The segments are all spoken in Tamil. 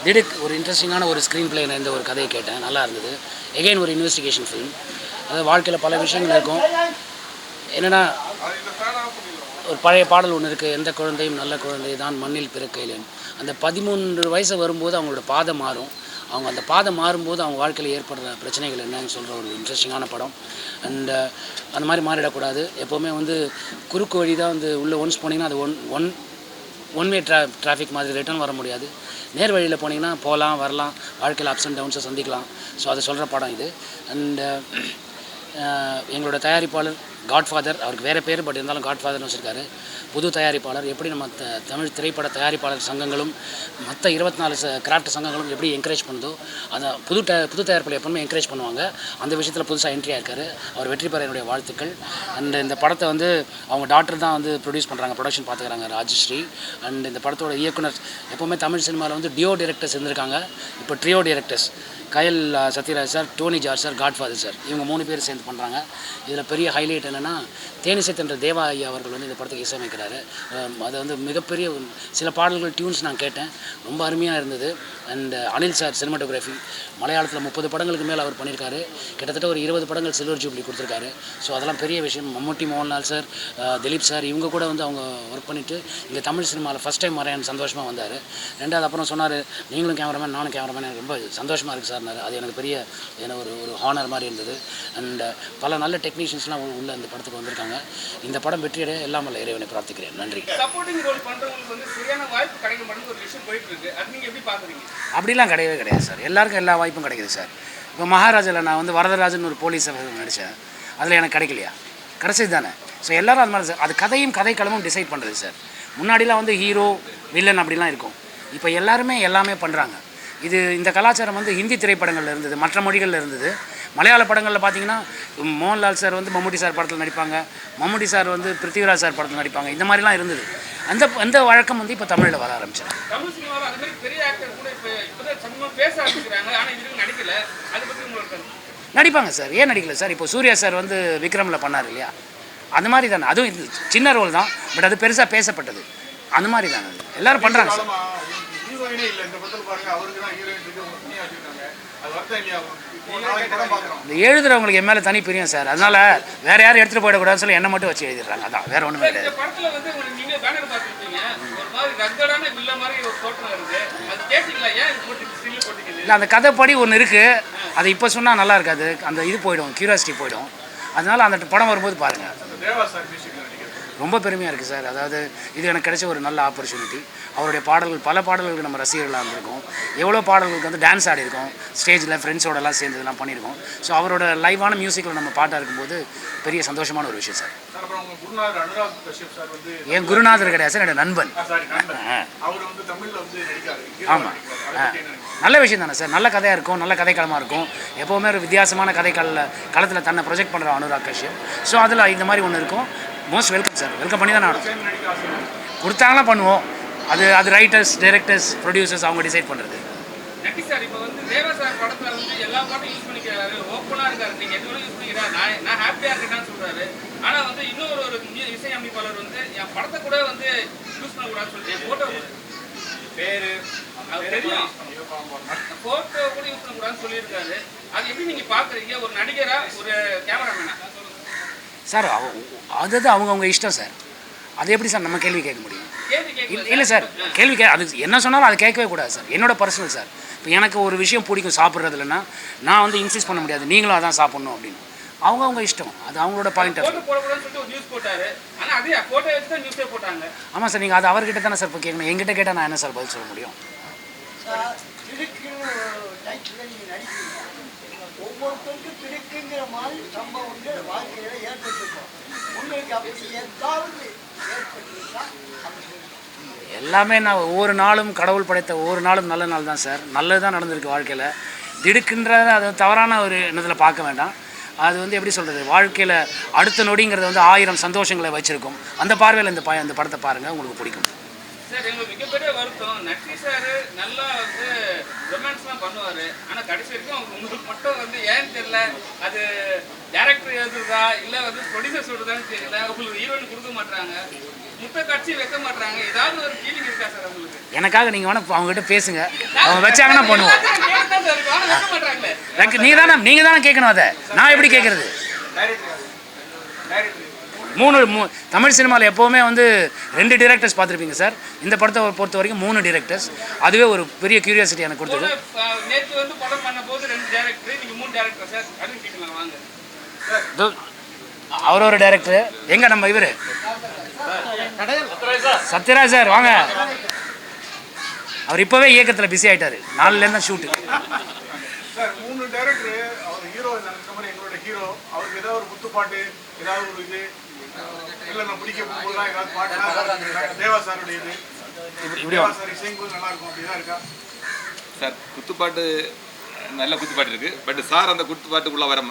திடுக் ஒரு இன்ட்ரெஸ்டிங்கான ஒரு ஸ்க்ரீன் பிளே இந்த ஒரு கதையை கேட்டேன், நல்லா இருந்தது. எகெயின் ஒரு இன்வெஸ்டிகேஷன் ஃபிலிம். அதாவது வாழ்க்கையில் பல விஷயங்கள் இருக்கும். என்னென்னா ஒரு பழைய பாடல் ஒன்று இருக்குது, எந்த குழந்தையும் நல்ல குழந்தை தான் மண்ணில் பிறக்கையிலேன். அந்த 13 வயசு வரும்போது அவங்களோட பாதை மாறும். அவங்க அந்த பாதை மாறும்போது அவங்க வாழ்க்கையில் ஏற்படுற பிரச்சனைகள் என்னன்னு சொல்கிற ஒரு இன்ட்ரெஸ்டிங்கான படம். அண்ட் அந்த மாதிரி மாறிடக்கூடாது. எப்போவுமே குறுக்கு வழி தான் உள்ளே ஒன்ஸ் போனீங்கன்னா அது ஒன் வே டிராஃபிக் மாதிரி ரிட்டர்ன் வர முடியாது. நேர் வழியில் போனீங்கன்னா போகலாம் வரலாம், வாழ்க்கையில் அப்ஸ் அண்ட் டவுன்ஸை சந்திக்கலாம். ஸோ அதை சொல்கிற படம் இது. அண்டு எங்களோட தயாரிப்பாளர் காட்ஃபாதர், அவருக்கு வேறு பேர், பட் இருந்தாலும் காட்ஃபாதர்னு வச்சுருக்காரு. புது தயாரிப்பாளர். எப்படி நம்ம தமிழ் திரைப்பட தயாரிப்பாளர் சங்கங்களும் மற்ற 24 கிராஃப்ட் சங்கங்களும் எப்படி என்கரேஜ் பண்ணுதோ, அந்த புது தயாரிப்பாளர் எப்பவுமே என்கரேஜ் பண்ணுவாங்க. அந்த விஷயத்தில் புதுசாக என்ட்ரியாக இருக்கார். அவர் வெற்றி பெற என்னுடைய வாழ்த்துக்கள். அண்ட் இந்த படத்தை அவங்க டாக்டர் தான் ப்ரொடியூஸ் பண்ணுறாங்க, ப்ரொடக்ஷன் பார்த்துக்கிறாங்க, ராஜஸ்ரீ. அண்ட் இந்த படத்தோட இயக்குனர் எப்போவுமே தமிழ் சினிமாவில் டியோ டைரக்டர்ஸ் இருந்திருக்காங்க. இப்போ trio directors Kayal Sathyaraj sir, Tony George sir, Godfather sir, இவங்க 3 பேர் சேர்ந்து பண்ணுறாங்க. இதில் பெரிய ஹைலைட் என்னென்னா, தேனிசை என்ற தேவா ஐயா அவர்கள் இந்த படத்துக்கு இசையமைக்கிறாரு. அது மிகப்பெரிய சில பாடல்கள் டியூன்ஸ் நான் கேட்டேன், ரொம்ப அருமையாக இருந்தது. அண்ட் அனில் சார் சினிமாட்டோகிராஃபி, மலையாளத்தில் 30 படங்களுக்கு மேலே அவர் பண்ணியிருக்காரு. கிட்டத்தட்ட ஒரு 20 படங்கள் சில்வர் ஜூப்ளி கொடுத்துருக்காரு. ஸோ அதெல்லாம் பெரிய விஷயம். மம்முட்டி, மோகன்லால் சார், திலீப் சார், இவங்க கூட அவங்க ஒர்க் பண்ணிவிட்டு இங்கே தமிழ் சினிமாவில் ஃபஸ்ட் டைம் வரேன், சந்தோஷமாக வந்தார். ரெண்டாவது அப்புறம் சொன்னார், நீங்களும் கேமராமேன் நானும் கேமராமேன், எனக்கு ரொம்ப சந்தோஷமாக இருக்குது சார். அது எனக்கு பெரிய ஒரு ஹானர் மாதிரி இருந்தது. அண்ட் பல நல்ல டெக்னீஷியன்ஸ்லாம் உள்ள அந்த படத்துக்கு வந்திருக்காங்க. இந்த படம் வெற்றியடைய எல்லாம் வல்ல இறைவனை பிரார்த்திக்கிறேன். நன்றி. அப்படிலாம் கிடையவே சார். எல்லாருக்கும் எல்லா வாய்ப்பும் கிடைக்குது சார். இப்போ மகாராஜாவில் நான் வரதராஜன் ஒரு போலீஸ் நடித்தேன், அதில் எனக்கு கிடைக்கலையா? கிடைச்சது தானே. ஸோ எல்லோரும் அது மாதிரி சார். அது கதையும் கதைக்களமும் டிசைட் பண்ணுறது சார். முன்னாடிலாம் ஹீரோ வில்லன் அப்படிலாம் இருக்கும். இப்போ எல்லாருமே எல்லாமே பண்ணுறாங்க. இந்த கலாச்சாரம் ஹிந்தி திரைப்படங்களில் இருந்தது, மற்ற மொழிகளில் இருந்தது. மலையாள படங்களில் பார்த்தீங்கன்னா மோகன்லால் சார் மம்முட்டி சார் படத்தில் நடிப்பாங்க, மம்முட்டி சார் பிருத்திவிராஜ் சார் படத்தில் நடிப்பாங்க. இந்த மாதிரிலாம் இருந்தது. அந்த வழக்கம் இப்போ தமிழில் வர ஆரம்பிச்சிடும். நடிப்பாங்க சார், ஏன் நடிக்கல சார்? இப்போ சூர்யா சார் விக்ரமில் பண்ணார் இல்லையா, அந்த மாதிரி தானே. அதுவும் சின்ன ரோல் தான், பட் அது பெருசாக பேசப்பட்டது. அந்த மாதிரி தானே எல்லோரும் பண்ணுறாங்க சார். இந்த எழுதுறவங்களுக்கு என் மேலே தனி பிரியம் சார். அதனால வேற யாரும் எடுத்துகிட்டு போயிடக்கூடாதுன்னு சொல்லி என்னை மட்டும் வச்சு எழுதிடுறாங்க. அதான், வேற ஒன்றுமே கிடையாது. இல்லை, அந்த கதைப்படி ஒன்று இருக்குது, அது இப்போ சொன்னால் நல்லா இருக்காது. அந்த இது போயிடும், கியூரியாசிட்டி போயிடும். அதனால அந்த படம் வரும்போது பாருங்கள். ரொம்ப பெருமையாக இருக்குது சார். அதாவது இது எனக்கு கிடைச்ச ஒரு நல்ல ஆப்பர்ச்சுனிட்டி. அவருடைய பாடல்கள், பல பாடல்களுக்கு நம்ம ரசிகர்களாக இருந்திருக்கோம். எவ்வளோ பாடல்களுக்கு டான்ஸ் ஆடிருக்கோம், ஸ்டேஜில் ஃப்ரெண்ட்ஸோடலாம் சேர்ந்து இதெல்லாம் பண்ணியிருக்கோம். ஸோ அவரோட லைவான மியூசிக்கில் நம்ம பாட்டாக இருக்கும்போது பெரிய சந்தோஷமான ஒரு விஷயம் சார். என் குருநாதர் கிடையாது சார், என்னோட நண்பன். ஆமாம், நல்ல விஷயம் தானே சார். நல்ல கதையாக இருக்கும், நல்ல கதைக்களமாக இருக்கும். எப்போவுமே ஒரு வித்தியாசமான களத்தில் தன்னை ப்ரொஜெக்ட் பண்ணுற அனுராக் கஷ்யப். ஸோ அதில் இந்த மாதிரி ஒன்று இருக்கும். Most welcome sir. வெல்கம் பண்ணி தான் ஆடும். கொடுத்தாங்கன்னா பண்ணுவோம். அது ரைட்டர்ஸ், டைரக்டர்ஸ், ப்ரொடியூசர்ஸ் அவங்க டிசைட் பண்ணுறது. சார் அது அவங்கவுங்க இஷ்டம் சார். அது எப்படி சார் நம்ம கேள்வி கேட்க முடியும்? இல்லை சார், அது என்ன சொன்னாலும் அதை கேட்கவே கூடாது சார். என்னோட பர்சனல் சார். இப்போ எனக்கு ஒரு விஷயம் பிடிக்கும் சாப்பிட்றதுலன்னா நான் இன்சிஸ்ட் பண்ண முடியாது, நீங்களும் அதான் சாப்பிட்ணும் அப்படின்னு. அவங்கவுங்க இஷ்டம், அது அவங்களோட பாயிண்ட் ஆஃப் வியூ. ஆமாம் சார், நீங்கள் அது அவர்கிட்ட தானே சார் இப்போ கேட்கணும். என்கிட்ட கேட்டால் நான் என்ன சார் பதில் சொல்ல முடியும்? ஒவ்வொருத்தருக்கும் பிடிக்குங்கிற மாதிரி சம்பவங்கள் வாழ்க்கையில் ஏற்பட்டிருக்கும். உங்களுக்கு அப்படி ஏதாவது ஏற்பட்டிருக்கா? எல்லாமே நான் ஒவ்வொரு நாளும் கடவுள் படைத்த ஒவ்வொரு நாளும் நல்ல நாள் தான் சார். நல்லது தான் நடந்திருக்கு வாழ்க்கையில். திடுக்குன்றத அது தவறான ஒரு எண்ணத்தில் பார்க்க வேண்டாம். அது எப்படி சொல்கிறது, வாழ்க்கையில் அடுத்த நொடிங்கிறது 1000 சந்தோஷங்களை வச்சுருக்கும். அந்த பார்வையில் இந்த படத்தை பாருங்கள், உங்களுக்கு பிடிக்கும். சார், எங்களுக்கு மிகப்பெரிய வருத்தம், நட்டி சார் நல்லா ரொமான்ஸ்லாம் பண்ணுவார். ஆனால் கடைசி வரைக்கும் உங்களுக்கு மட்டும் வந்து ஏன்னு தெரியல, அது டேரக்டர் எழுதுறதா இல்லை வந்து ப்ரொடியூசர் சொல்றதான்னு தெரியல, உங்களுக்கு ஹீரோயின் கொடுக்க மாட்டாங்க, முட்டை காட்சி வைக்க மாட்டாங்க. ஏதாவது ஒரு ஃபீலிங் இருக்கா சார் உங்களுக்கு? எனக்காக நீங்கள் வேணா அவங்ககிட்ட பேசுங்க, அவங்க வச்சாங்கன்னா பண்ணுவோம். வைக்க மாட்டாங்களே, நீங்கள் தானே கேட்கணும். அதை நான் எப்படி கேட்குறது? மூணு தமிழ் சினிமாவில் எப்போவுமே வந்து 2 டிரெக்டர்ஸ் பார்த்துருப்பீங்க சார். இந்த படத்தை பொறுத்த வரைக்கும் 3 டிரெக்டர்ஸ். அதுவே ஒரு பெரிய கியூரியாசிட்டி எனக்கு கொடுத்தது. நேற்று வந்து படம் பண்ண போது 2 டேரக்டர், நீங்கள் 3 டேரக்டர் சார். அது கேட்கலாம் வாங்க. அவர் ஒரு டேரக்டர். எங்க நம்ம இவர் சத்யராஜ் சார் வாங்க. அவர் இப்போவே இயக்கத்தில் பிஸி ஆகிட்டார். 4லேருந்து தான் ஷூட்டு. சார் 3 டேரக்டர், அவர் ஹீரோ இந்த மாதிரி எங்களோட ஹீரோ, அவருக்கு ஏதாவது ஒரு குத்துப்பாட்டு, ஏதாவது ஒரு இது இல்லை நான் பிடிக்க போகும்போதுலாம் ஏதாவது பாட்டு தேவா சாருடைய இது தேவா சார் இசைங்கும்போது நல்லா இருக்கும், அப்படிதான் இருக்கா சார்? குத்துப்பாட்டு நல்ல குத்துப்பாட்டு இருக்கு. பட் சார் அந்த குத்துப்பாட்டுக்குள்ள வர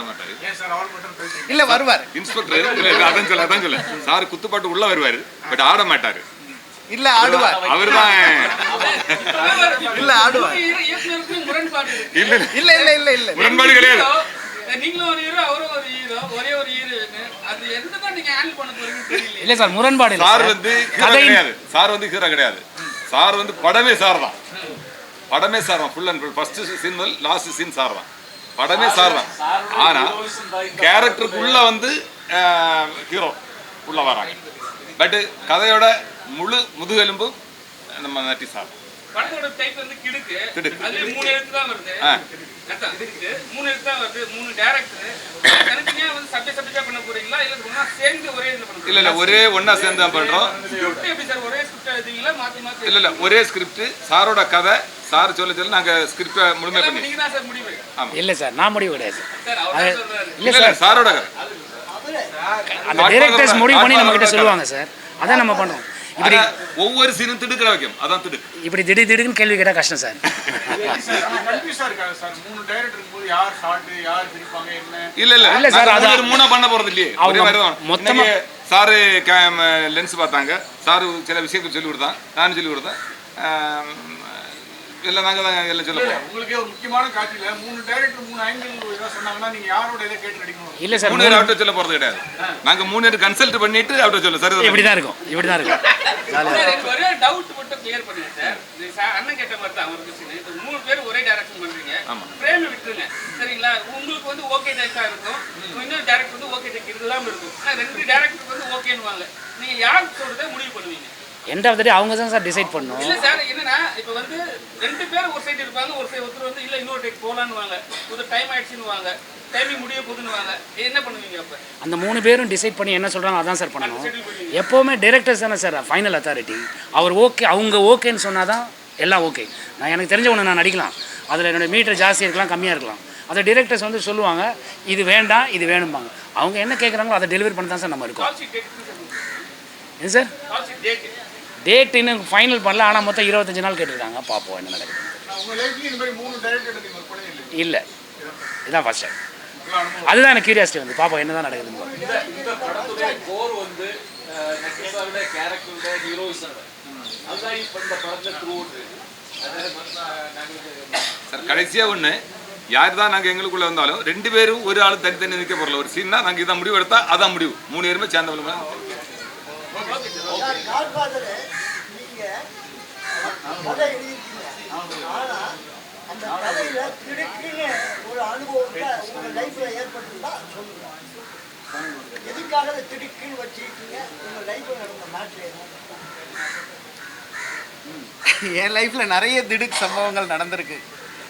மாட்டாரு. ஏன் சார் அவர் மட்டும் இல்ல வருவார் இன்ஸ்பெக்டர். அதான் சொல்ல சார் குத்துப்பாட்டு உள்ள வருவாரு, பட் ஆட மாட்டாரு. இல்ல ஆடுவார். அவர்தான் இல்ல ஆடுவார். முரண்பாடு இல்ல இல்ல இல்ல இல்ல இல்ல முரண்பாடு கிடையாது. நீங்களும் ஒரு ஹீரோ, அவரும் ஒரு ஹீரோ, ஒரே ஒரு ஹீரோயின். அது எந்ததான் நீங்க ஹேண்டில் பண்ண போறீங்கன்னு தெரியல. இல்லை சார், முரண்பாடு இல்லை. சார் வந்து ஹீரோ கிடையாது. சார் வந்து ஹீரோ கிடையாது. சார் வந்து படமே சார் தான். படமே சார் தான். Full and full first scene முதல் லாஸ்ட் சீன் சார் தான். படமே சார் தான். ஆனா கேரக்டருக்குள்ள வந்து ஹீரோ உள்ள வராங்க. பட் கதையோட முழு முதுகெலும்பு நம்ம நட்டி சார். படத்தோட டைப் வந்து கிடுக்கு. அதுல 3 எழுத்து தான் வருது. அதான் இதுக்கு 3 எழுத்து தான் வருது. 3 டைரக்டர் தனித்தனியா வந்து சப்ஜெக்டா பண்ண போறீங்களா இல்ல ஒண்ணா சேர்ந்து ஒரே இதுல பண்ண போறீங்களா? இல்ல ஒரே ஒண்ணா சேர்ந்து தான் பண்றோம். ஸ்கிரிப்ட் எப்படி சார் ஒரே ஸ்கிரிப்ட் எழுதுவீங்களா மாத்தி மாத்தி? இல்ல ஒரே ஸ்கிரிப்ட். சாரோட கதை சார் சொல்ல நாங்க ஸ்கிரிப்ட முழுமை பண்ணி. நீங்க தான் சார் முடிவு. ஆமா. இல்லை சார், நான் முடிவு கிடையாது சார் அவர் சொல்றாரு. இல்லை சார், சாரோட கதை அந்த டைரக்டர்ஸ் முடிவு பண்ணி நம்ம கிட்ட சொல்லுவாங்க சார். அதான் நம்ம பண்ணுவோம். இப்படி ஒவ்வொரு சீனும் திடுக்கிற வைக்கும். அதான் திடுக்கு. இப்படி திடீர்னு கேள்வி கேட்டால் கஷ்டம் சார். கன்ஃபியூஸா இருக்காங்க சார். 3 டைரக்டர் இருக்கும்போது யார் ஷாட் யார் பிடிப்பாங்க என்ன? இல்ல சார், அது ஒரு மூணா பண்ண போறது இல்லையே. ஒரே மாதிரி தான் மொத்தமா. சாரு லென்ஸ் பார்த்தாங்க. சாரு சில விஷயங்கள் சொல்லி கொடுத்தான், நானும் சொல்லி கொடுத்தேன். இல்ல நாங்க தான் எல்லாம் சொல்ல போறோம். உங்களுக்கு ஒரு முக்கியமான காட்சியில 3 டைரக்டர் 3 ஆங்கிள் ஏதாவது சொன்னாங்கன்னா நீங்க யாரோட இதை கேட்டு நடிக்கணும்? இல்லை சார், 3 பேர் அவர்கிட்ட சொல்ல போறது கிடையாது. நாங்க 3 பேர் கன்சல்ட் பண்ணிட்டு அவர்கிட்ட சொல்ல. சரி, இப்படிதான் இருக்கும். சார் எனக்கு ஒரே டவுட் மட்டும் கிளியர் பண்ணுங்க சார். அண்ணன் கேட்ட மாதிரி தான் அவருக்கு. 3 பேர் ஒரே டைரக்ஷன் பண்றீங்க. ஃப்ரேம் விட்டுருங்க சரிங்களா? உங்களுக்கு வந்து ஓகே டேக்கா இருக்கும், இன்னொரு டைரக்டர் வந்து ஓகே டேக் இல்லாம இருக்கும். ஆனா 2 டைரக்டருக்கு வந்து ஓகேன்னுவாங்க. நீங்க யார் சொல்றதை முடிவு பண்ணுவீங்க? எண்ட் ஆஃப் த டே அவங்க தான் சார் டிசைட் பண்ணணும். இல்ல சார், என்னன்னா இப்போ வந்து 2 பேர் ஒரு சைடு இருப்பாங்க, ஒருத்தர் வந்து இல்ல இன்னொரு டேக் போலான்னுவாங்க, ஒரு டைம் ஆயிடுச்சுன்னுவாங்க, டைமிங் முடிய போகுதுன்னுவாங்க. என்ன பண்ணுவீங்க அப்ப? அந்த 3 பேரும் டிசைட் பண்ணி என்ன சொல்கிறாங்க அதான் சார் பண்ணணும். எப்போவுமே டைரக்டர்ஸ் தானே சார் ஃபைனல் அத்தாரிட்டி. அவர் ஓகே, அவங்க ஓகேன்னு சொன்னால் தான் எல்லாம் ஓகே. நான் எனக்கு தெரிஞ்ச ஒன்று நான் நடிக்கலாம், அதில் என்னோடய மீட்டர் ஜாஸ்தி இருக்கலாம் கம்மியாக இருக்கலாம். அதை டைரக்டர்ஸ் வந்து சொல்லுவாங்க இது வேண்டாம் இது வேணும்பாங்க. அவங்க என்ன கேட்குறாங்களோ அதை டெலிவரி பண்ணி தான் சார் நம்ம இருக்கோம். என்ன சார் டேட் இன்னும் ஃபைனல் பண்ணல, ஆனால் மொத்தம் 25 நாள் கேட்டிருக்காங்க. பார்ப்போம் என்ன நடக்குது. இல்லை, இதுதான் ஃபர்ஸ்ட் டைம். அதுதான் எனக்கு கியூரியாசிட்டி வந்து பார்ப்போம் என்ன தான் நடக்குதுன்னு. சார் கடைசியா ஒண்ணு, யார் தான் நாங்கள் எங்களுக்குள்ள வந்தாலும் 2 பேரும் ஒரு ஆள் தனித்தனி நிற்க போறல. ஒரு சீன்னா நாங்கள் இதான் முடிவு எடுத்தா அதான் முடிவு. 3 பேருமே சேர்ந்தவங்க. என் லைஃப்ல நிறைய திடுக்கு சம்பவங்கள் நடந்திருக்கு.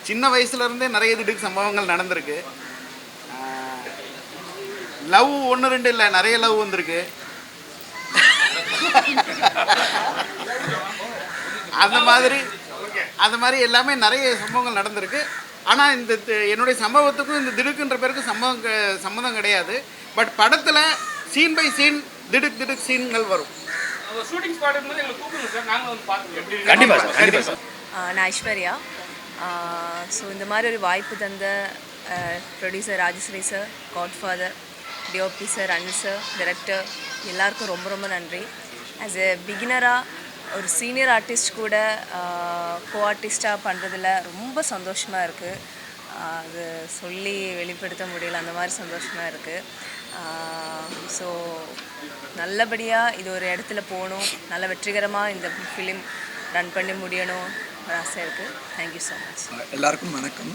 சின்ன வயசுல இருந்தே நிறைய திடுக்கு சம்பவங்கள் நடந்திருக்கு. லவ் 1 2 இல்லை, நிறைய லவ் வந்திருக்கு. அந்த மாதிரி எல்லாமே நிறைய சம்பவங்கள் நடந்திருக்கு. ஆனால் இந்த என்னுடைய சம்பவத்துக்கும் இந்த திடுக்குன்ற பேருக்கு சம்மந்தம் கிடையாது. பட் படத்தில் சீன் பை சீன் திடுக்கு சீன்கள் வரும். கண்டிப்பாக சார், கண்டிப்பாக சார். நான் ஐஸ்வர்யா. ஸோ இந்த மாதிரி ஒரு வாய்ப்பு தந்த producer Rajashree sir, godfather, DOP sir, Anil sir, director எல்லாருக்கும் ரொம்ப ரொம்ப நன்றி. ஆஸ் எ பிகினராக ஒரு சீனியர் ஆர்டிஸ்ட் கூட கோ ஆர்டிஸ்டாக பண்ணுறதுல ரொம்ப சந்தோஷமாக இருக்குது. அது சொல்லி வெளிப்படுத்த முடியல, அந்த மாதிரி சந்தோஷமாக இருக்குது. ஸோ நல்லபடியாக இது ஒரு இடத்துல போகணும், நல்ல வெற்றிகரமாக இந்த ஃபிலிம் ரன் பண்ணி முடியணும் ஒரு ஆசை இருக்குது. Thank you so much. எல்லாருக்கும் வணக்கம்.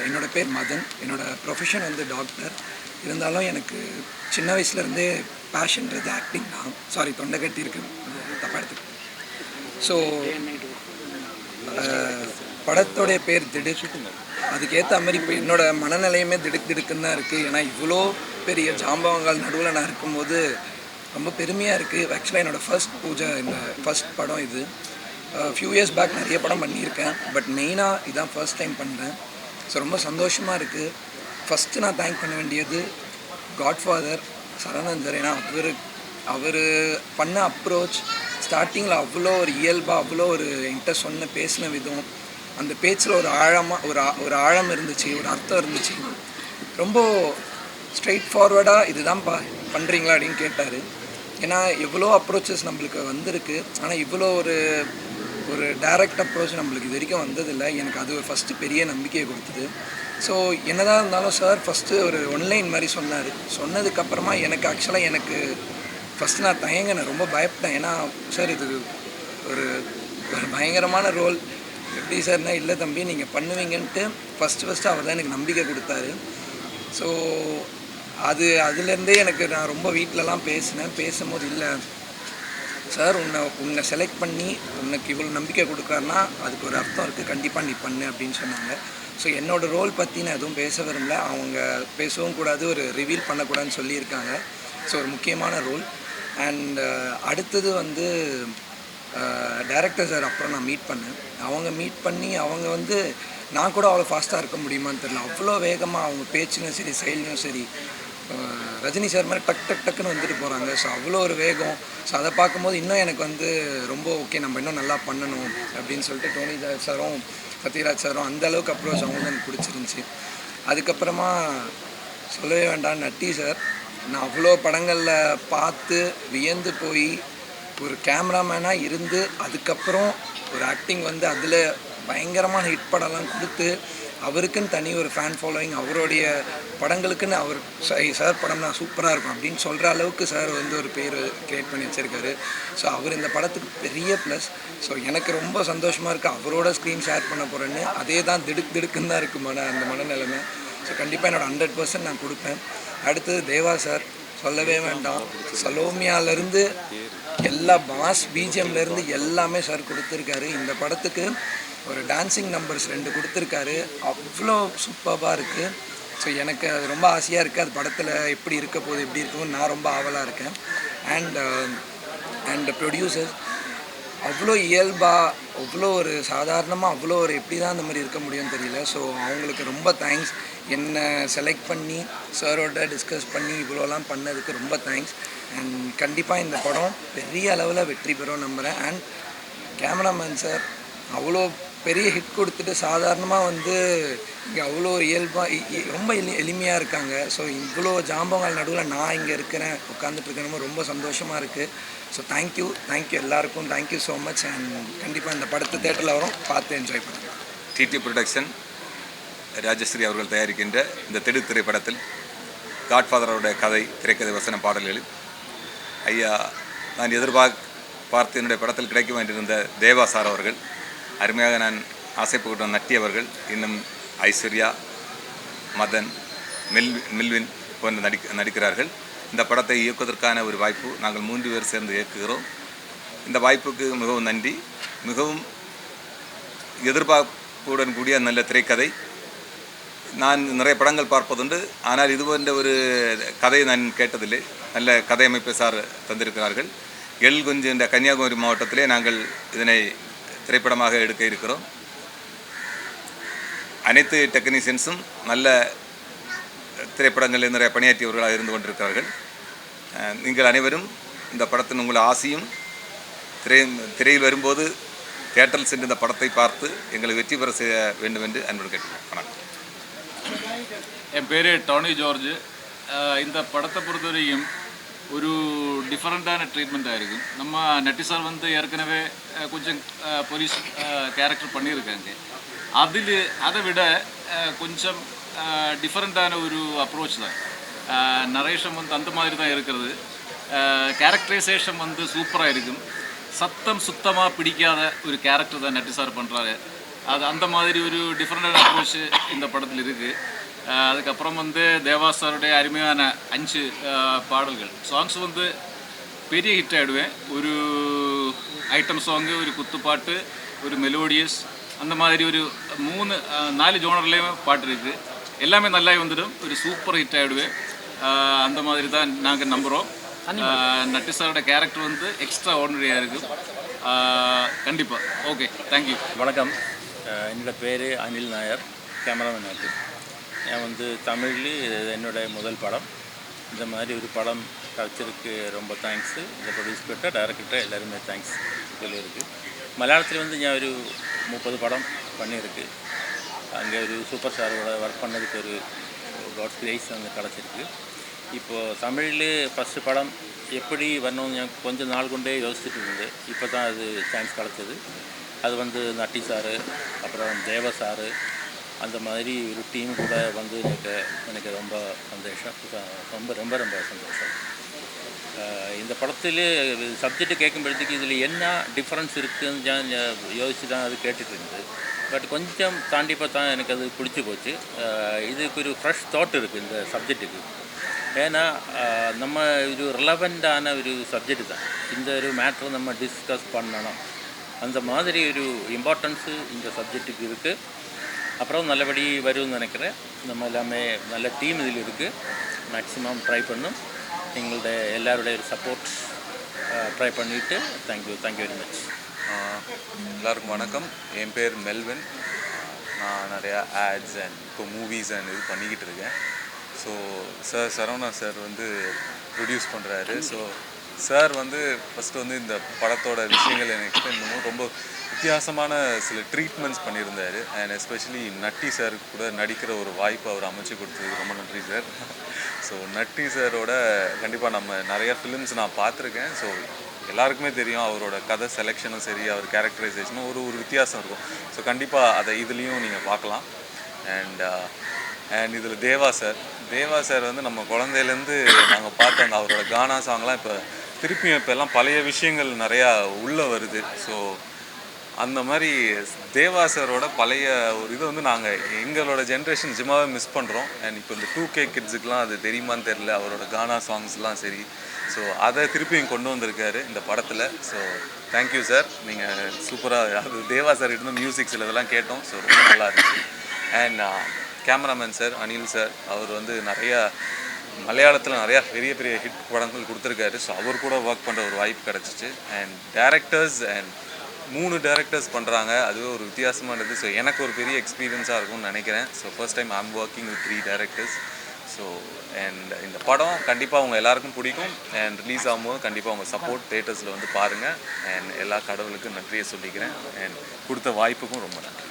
என்னோடய பேர் மதன். என்னோடய ப்ரொஃபஷன் வந்து டாக்டர். இருந்தாலும் எனக்கு சின்ன வயசுலேருந்தே பேஷன்றது ஆக்டிங் தான். சாரி, தொண்டை கட்டி இருக்கு, தப்பாக எடுத்துக்கிட்டேன். ஸோ படத்தோடைய பேர் திடுக்குங்க. அதுக்கேற்ற மாதிரி இப்போ என்னோடய மனநிலையுமே திடுக்குன்னு தான் இருக்குது. ஏன்னா இவ்வளோ பெரிய ஜாம்பவங்கள் நடுவில் நான் இருக்கும்போது ரொம்ப பெருமையாக இருக்குது. ஆக்சுவலாக என்னோடய ஃபர்ஸ்ட் பூஜை, இந்த ஃபர்ஸ்ட் படம் இது. ஃபியூ இயர்ஸ் பேக் நிறைய படம் பண்ணியிருக்கேன், பட் மெயினாக இதான் ஃபர்ஸ்ட் டைம் பண்ணுறேன். ஸோ ரொம்ப சந்தோஷமாக இருக்குது. ஃபஸ்ட்டு நான் தேங்க் பண்ண வேண்டியது காட்ஃபாதர் சரவணன் சார். ஏன்னா அவர் பண்ண அப்ரோச் ஸ்டார்டிங்கில் அவ்வளோ ஒரு இயல்பாக, அவ்வளோ ஒரு என்கிட்ட பேசின விதம், அந்த பேச்சில் ஒரு ஆழமாக ஒரு ஆழம் இருந்துச்சு, ஒரு அர்த்தம் இருந்துச்சு. ரொம்ப ஸ்ட்ரெயிட் ஃபார்வர்டாக இதுதான் பண்ணுறீங்களா அப்படின்னு கேட்டார். ஏன்னா எவ்வளோ அப்ரோச்சஸ் நம்மளுக்கு வந்திருக்கு, ஆனால் இவ்வளோ ஒரு டைரக்ட் அப்ரோச் நம்மளுக்கு இது வரைக்கும் வந்ததில்லை. எனக்கு அது ஃபஸ்ட்டு பெரிய நம்பிக்கையை கொடுத்தது. ஸோ என்னதான் இருந்தாலும் சார் ஃபஸ்ட்டு ஒரு ஒன்லைன் மாதிரி சொன்னார். சொன்னதுக்கப்புறமா எனக்கு ஃபஸ்ட்டு நான் தயங்கினேன், ரொம்ப பயப்பட்டேன். ஏன்னா சார் இது ஒரு பயங்கரமான ரோல், எப்படி சார்னா இல்லை தம்பி நீங்கள் பண்ணுவீங்கன்ட்டு ஃபஸ்ட்டு அவர் தான் எனக்கு நம்பிக்கை கொடுத்தாரு. ஸோ அதுலேருந்தே எனக்கு நான் ரொம்ப வீட்டிலலாம் பேசும்போது இல்லை சார் உன்னை செலக்ட் பண்ணி உனக்கு இவ்வளோ நம்பிக்கை கொடுக்குறாருன்னா அதுக்கு ஒரு அர்த்தம் இருக்குது, கண்டிப்பாக நீ பண்ணு அப்படின்னு சொன்னாங்க. ஸோ என்னோடய ரோல் பற்றி நான் எதுவும் பேச விரும்பல, அவங்க பேசவும் கூடாது, ஒரு ரிவீல் பண்ணக்கூடாதுன்னு சொல்லியிருக்காங்க. ஸோ ஒரு முக்கியமான ரோல். அண்ட் அடுத்தது வந்து டைரக்டர் சார் அப்புறம் நான் மீட் பண்ணேன். அவங்க வந்து நான் கூட அவ்வளோ ஃபாஸ்ட்டாக இருக்க முடியுமான்னு தெரியல, அவ்வளோ வேகமாக அவங்க பேச்சுலையும் சரி செயல்லையும் சரி ரஜினி சார் மாதிரி டக்குன்னு வந்துட்டு போகிறாங்க. ஸோ அவ்வளோ ஒரு வேகம். ஸோ அதை பார்க்கும்போது இன்னும் எனக்கு வந்து ரொம்ப ஓகே, நம்ம இன்னும் நல்லா பண்ணணும் அப்படின்னு சொல்லிட்டு டோனி சாரும் சத்யராஜ் சாரும் அந்தளவுக்கு அப்ரோச் அவங்க எனக்கு பிடிச்சிருந்துச்சி. அதுக்கப்புறமா சொல்லவே வேண்டாம், நட்டி சார். நான் அவ்வளோ படங்களில் பார்த்து வியந்து போய் ஒரு கேமராமேனாக இருந்து அதுக்கப்புறம் ஒரு ஆக்டிங் வந்து அதில் பயங்கரமான ஹிட் படம்லாம் கொடுத்து அவருக்குன்னு தனி ஒரு ஃபேன் ஃபாலோயிங், அவருடைய படங்களுக்குன்னு அவர் சார் படம்னா சூப்பராக இருக்கும் அப்படின்னு சொல்கிற அளவுக்கு சார் வந்து ஒரு பேர் க்ரியேட் பண்ணி வச்சுருக்காரு. ஸோ அவர் இந்த படத்துக்கு பெரிய ப்ளஸ். ஸோ எனக்கு ரொம்ப சந்தோஷமாக இருக்குது, அவரோட ஸ்க்ரீன் ஷேர் பண்ண போகிறேன்னு. அதே தான் திடுக்குன்னு தான் இருக்குது அந்த மனநிலைமை. ஸோ கண்டிப்பாக என்னோடய 100% நான் கொடுப்பேன். அடுத்தது தேவா சார், சொல்லவே வேண்டாம். சலோமியாலேருந்து எல்லா மாஸ் பிஜிஎம்லேருந்து எல்லாமே சார் கொடுத்துருக்காரு. இந்த படத்துக்கு ஒரு டான்ஸிங் நம்பர்ஸ் 2 கொடுத்துருக்காரு, அவ்வளோ சூப்பராக இருக்குது. ஸோ எனக்கு அது ரொம்ப ஆசையாக இருக்குது, அது படத்தில் எப்படி இருக்க போகுது, எப்படி இருக்கும்னு நான் ரொம்ப ஆவலாக இருக்கேன். அண்ட் ப்ரொடியூசர் அவ்வளோ இயல்பாக, அவ்வளோ ஒரு சாதாரணமாக, அவ்வளோ ஒரு எப்படி தான் அந்த மாதிரி இருக்க முடியும்னு தெரியல. ஸோ அவங்களுக்கு ரொம்ப தேங்க்ஸ். என்னை செலக்ட் பண்ணி சாரோட டிஸ்கஸ் பண்ணி இவ்வளோலாம் பண்ணதுக்கு ரொம்ப தேங்க்ஸ். அண்ட் கண்டிப்பாக இந்த படம் பெரிய அளவில் வெற்றி பெறும் நம்புகிறேன். அண்ட் கேமராமேன் சார் அவ்வளோ பெரிய ஹிட் கொடுத்துட்டு சாதாரணமாக வந்து இங்கே அவ்வளோ இயல்பாக ரொம்ப எளிமையாக இருக்காங்க. ஸோ இவ்வளோ ஜாம்பவங்கள் நடுவில் நான் இங்கே இருக்கிறேன், உட்காந்துட்ருக்கேன், ரொம்ப சந்தோஷமாக இருக்குது. ஸோ தேங்க்யூ எல்லாருக்கும், தேங்க்யூ ஸோ மச். அண்ட் கண்டிப்பாக இந்த படத்தை தேட்டரில் வரும், பார்த்து என்ஜாய் பண்ணுங்கள். டிடி ப்ரொடக்ஷன் ராஜஸ்ரீ அவர்கள் தயாரிக்கின்ற இந்த திரைப்படத்தில் காட்ஃபாதரோட கதை, திரைக்கதை, வசன பாடல்களில் ஐயா நான் பார்த்து என்னுடைய படத்தில் கிடைக்க வேண்டியிருந்த தேவா சார் அவர்கள், அருமையாக நான் ஆசைப்பட்ட நட்டி அவர்கள், இன்னும் ஐஸ்வர்யா, மதன், மில்வின் போன்ற நடிக்கிறார்கள். இந்த படத்தை இயக்குவதற்கான ஒரு வாய்ப்பு நாங்கள் 3 பேர் சேர்ந்து இயக்குகிறோம். இந்த வாய்ப்புக்கு மிகவும் நன்றி. மிகவும் எதிர்பார்ப்புடன் கூடிய நல்ல திரைக்கதை. நான் நிறைய படங்கள் பார்ப்பதுண்டு, ஆனால் இது போன்ற ஒரு கதையை நான் கேட்டதில்லை. நல்ல கதை அமைப்பை சார் தந்திருக்கிறார்கள். எல்குஞ்சு என்ற கன்னியாகுமரி மாவட்டத்திலே நாங்கள் இதனை திரைப்படமாக எடுக்க இருக்கிறோம். அனைத்து டெக்னீஷியன்ஸும் நல்ல திரைப்படங்களில் நிறைய பணியாற்றியவர்களாக இருந்து கொண்டிருக்கிறார்கள். நீங்கள் அனைவரும் இந்த படத்தின் உங்கள் ஆசையும் திரையில் வரும்போது தியேட்டரில் சென்று இந்த படத்தை பார்த்து எங்களை வெற்றி பெற செய்ய வேண்டும் என்று அன்புடன் கேட்டுக்கிறேன். வணக்கம். என் பேர் டோனி ஜார்ஜ். இந்த படத்தை பொறுத்தவரையும் ஒரு டிஃப்ரெண்ட்டான ட்ரீட்மெண்ட்டாக இருக்கும். நம்ம நட்டி சார் வந்து ஏற்கனவே கொஞ்சம் போலீஸ் கேரக்டர் பண்ணியிருக்காங்க. அதை விட கொஞ்சம் டிஃப்ரெண்ட்டான ஒரு அப்ரோச் தான். நரேஷன் வந்து அந்த மாதிரி தான் இருக்கிறது. கேரக்டரைசேஷன் வந்து சூப்பராக இருக்கும். சத்தம் சுத்தமாக பிடிக்காத ஒரு கேரக்டர் தான் நட்டி சார் பண்ணுறாரு. அந்த மாதிரி ஒரு டிஃப்ரெண்டான அப்ரோச் இந்த படத்தில் இருக்குது. அதுக்கப்புறம் வந்து தேவா சாருடைய அருமையான 5 பாடல்கள் சாங்ஸ் வந்து பெரிய ஹிட் ஆகிடுவேன். ஒரு ஐட்டம் சாங்கு, ஒரு குத்துப்பாட்டு, ஒரு மெலோடியஸ், அந்த மாதிரி ஒரு 4 ஜோனர்லேயும் பாட்டு இருக்குது. எல்லாமே நல்லா வந்துடும். ஒரு சூப்பர் ஹிட் ஆகிடுவேன். அந்த மாதிரி தான் நாங்கள் நம்புகிறோம். நட்டி சாரோட கேரக்டர் வந்து எக்ஸ்ட்ரா ஆர்டினரியாக இருக்கும். கண்டிப்பாக. Okay, thank you. வணக்கம். என்னோட பேர் அனில் நாயர், கேமராமேன் ஆக்டர். நான் வந்து தமிழில் என்னோடய முதல் படம். இந்த மாதிரி ஒரு படம் கிடைச்சிருக்கு, ரொம்ப தேங்க்ஸு. இதை ப்ரொடியூஸ் பண்ணிட்ட டைரக்டர்கிட்ட எல்லாருமே தேங்க்ஸ் சொல்லியிருக்கு. மலையாளத்தில் வந்து நான் ஒரு 30 படம் பண்ணியிருக்கு. அங்கே ஒரு சூப்பர் ஸ்டாரோட ஒர்க் பண்ணதுக்கு ஒரு காட்ஸ் கிரேஸ் அங்கே கிடச்சிருக்கு. இப்போது தமிழில் ஃபஸ்ட்டு படம் எப்படி வரணும்னு நான் கொஞ்சம் நாள் கொண்டே யோசிச்சுட்டு இருந்தேன். இப்போ தான் அது சான்ஸ் கிடச்சிது. அது வந்து நட்டி சாரு, அப்புறம் தேவ சாரு, அந்த மாதிரி ஒரு டீம் கூட வந்து எனக்கு ரொம்ப சந்தோஷம். ரொம்ப ரொம்ப ரொம்ப சந்தோஷம். இந்த படத்தில் சப்ஜெக்ட்டு கேட்கும்பொழுதுக்கு இதில் என்ன டிஃப்ரென்ஸ் இருக்குதுன்னு நான் யோசித்து தான் அது கேட்டுட்டு இருந்தது. பட் கொஞ்சம் தாண்டி பார்த்தா எனக்கு அது பிடிச்சி போச்சு. இதுக்கு ஒரு ஃப்ரெஷ் தாட் இருக்குது இந்த சப்ஜெக்ட்டுக்கு. ஏன்னா நம்ம ஒரு ரிலவெண்ட்டான ஒரு சப்ஜெக்ட் தான். இந்த ஒரு மேட்ரை நம்ம டிஸ்கஸ் பண்ணணும், அந்த மாதிரி ஒரு இம்பார்ட்டன்ஸு இந்த சப்ஜெக்ட்டுக்கு இருக்குது. அப்புறம் நல்லபடி வரும்னு நினைக்கிறேன். நம்ம எல்லாமே நல்ல டீம் இதில் இருக்குது. மேக்ஸிமம் ட்ரை பண்ணும். எங்களுடைய எல்லாருடைய சப்போர்ட் ட்ரை பண்ணிவிட்டு தேங்க்யூ வெரி மச். எல்லாருக்கும் வணக்கம். என் பேர் மெல்வின். நான் நிறையா ஆட்ஸ் அண்ட் இப்போ மூவிஸ் அண்ட் இது பண்ணிக்கிட்டு இருக்கேன். ஸோ சரவணா சார் வந்து ப்ரொடியூஸ் பண்ணுறாரு. ஸோ சார் வந்து ஃபஸ்ட்டு வந்து இந்த படத்தோட விஷயங்கள் எனக்கு எக்ஸ்பிளைன் பண்ணுவோம். ரொம்ப வித்தியாசமான சில ட்ரீட்மெண்ட்ஸ் பண்ணியிருந்தார். அண்ட் எஸ்பெஷலி நட்டி சார் கூட நடிக்கிற ஒரு வாய்ப்பு அவர் அமைச்சு கொடுத்ததுக்கு ரொம்ப நன்றி சார். ஸோ நட்டி சாரோட கண்டிப்பாக நம்ம நிறையா ஃபிலிம்ஸ் நான் பார்த்துருக்கேன். ஸோ எல்லாருக்குமே தெரியும் அவரோட கதை செலெக்ஷனும் சரி, அவர் கேரக்டரைசேஷனும் ஒரு வித்தியாசம் இருக்கும். ஸோ கண்டிப்பாக அதை இதுலேயும் நீங்கள் பார்க்கலாம். அண்ட் இதில் தேவா சார் வந்து நம்ம குழந்தையிலேருந்து நாங்கள் பார்த்த அந்த அவரோட கானா சாங்லாம் இப்போ திருப்பியும் இப்போல்லாம் பழைய விஷயங்கள் நிறையா உள்ளே வருது. ஸோ அந்த மாதிரி தேவா சாரோட பழைய ஒரு இது வந்து நாங்கள் எங்களோட ஜென்ரேஷன் நிஜமாகவே மிஸ் பண்ணுறோம். அண்ட் இப்போ இந்த 2K கிட்ஸுக்கெலாம் அது தெரியுமான்னு தெரில. அவரோட கானா சாங்ஸ்லாம் சரி, ஸோ அதை திருப்பியும் கொண்டு வந்திருக்காரு இந்த படத்தில். So thank you sir. நீங்கள் சூப்பராக, அது தேவா சார் இருந்து மியூசிக் சில இதெல்லாம் கேட்டோம். ஸோ ரொம்ப நல்லா இருந்துச்சு. And cameraman sir Anil sir, அவர் வந்து நிறையா மலையாளத்தில் நிறையா பெரிய பெரிய ஹிட் படங்கள் கொடுத்துருக்காரு. ஸோ அவர் கூட ஒர்க் பண்ணுற ஒரு வாய்ப்பு கிடச்சிச்சு. அண்ட் டேரக்டர்ஸ் 3 டேரக்டர்ஸ் பண்ணுறாங்க, அதுவே ஒரு வித்தியாசமானது. ஸோ எனக்கு ஒரு பெரிய எக்ஸ்பீரியன்ஸாக இருக்கும்னு நினைக்கிறேன். So first time I'm working with 3 directors. So and இந்த படம் கண்டிப்பாக அவங்க எல்லாருக்கும் பிடிக்கும். அண்ட் ரிலீஸ் ஆகும்போது கண்டிப்பாக உங்கள் சப்போர்ட் தேட்டர்ஸில் வந்து பாருங்கள். அண்ட் எல்லா கடவுளுக்கும் நன்றியை சொல்லிக்கிறேன். அண்ட் கொடுத்த வாய்ப்புக்கும் ரொம்ப நன்றி.